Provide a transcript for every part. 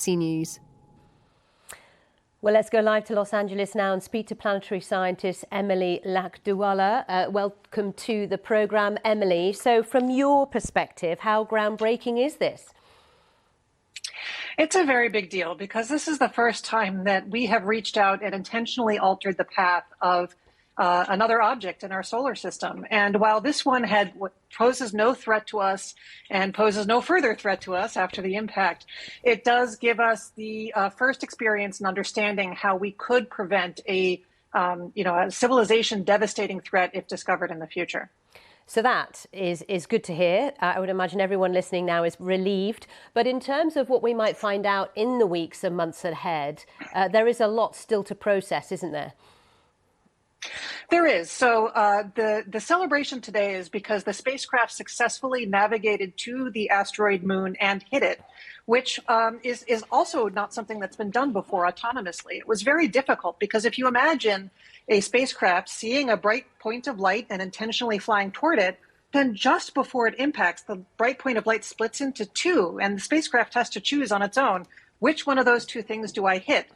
News. Well, let's go live to Los Angeles now and speak to planetary scientist Emily Lakdawala. Welcome to the programme, Emily. So from your perspective, how groundbreaking is this? It's a very big deal because this is the first time that we have reached out and intentionally altered the path of another object in our solar system. And while this one poses no threat to us and poses no further threat to us after the impact, it does give us the first experience in understanding how we could prevent a civilization devastating threat if discovered in the future. So that is good to hear. I would imagine everyone listening now is relieved. But in terms of what we might find out in the weeks and months ahead, there is a lot still to process, isn't there? There is. So the celebration today is because the spacecraft successfully navigated to the asteroid moon and hit it, which is also not something that's been done before autonomously. It was very difficult because if you imagine a spacecraft seeing a bright point of light and intentionally flying toward it, then just before it impacts, the bright point of light splits into two, and the spacecraft has to choose on its own, which one of those two things do I hit?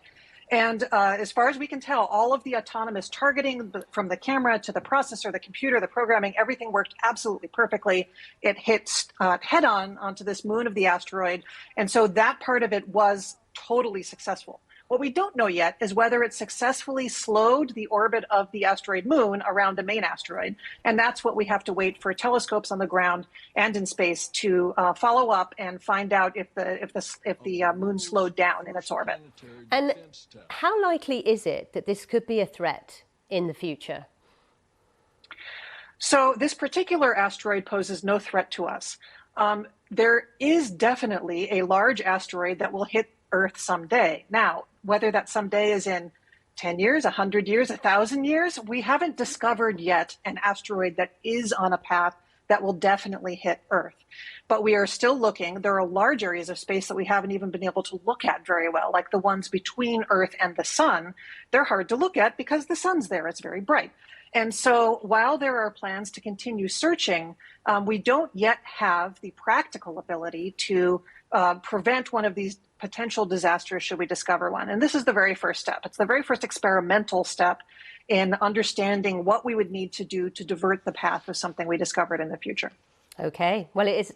And as far as we can tell, all of the autonomous targeting from the camera to the processor, the computer, the programming, everything worked absolutely perfectly. It hit head on onto this moon of the asteroid. And so that part of it was totally successful. What we don't know yet is whether it successfully slowed the orbit of the asteroid moon around the main asteroid. And that's what we have to wait for telescopes on the ground and in space to follow up and find out if the moon slowed down in its orbit. And how likely is it that this could be a threat in the future? So this particular asteroid poses no threat to us. There is definitely a large asteroid that will hit Earth someday. Now, whether that someday is in 10 years, 100 years, 1,000 years, we haven't discovered yet an asteroid that is on a path that will definitely hit Earth. But we are still looking. There are large areas of space that we haven't even been able to look at very well, like the ones between Earth and the sun. They're hard to look at because the sun's there. It's very bright. And so while there are plans to continue searching, we don't yet have the practical ability to prevent one of these potential disasters should we discover one. And this is the very first step. It's the very first experimental step in understanding what we would need to do to divert the path of something we discovered in the future. Okay. Well, it is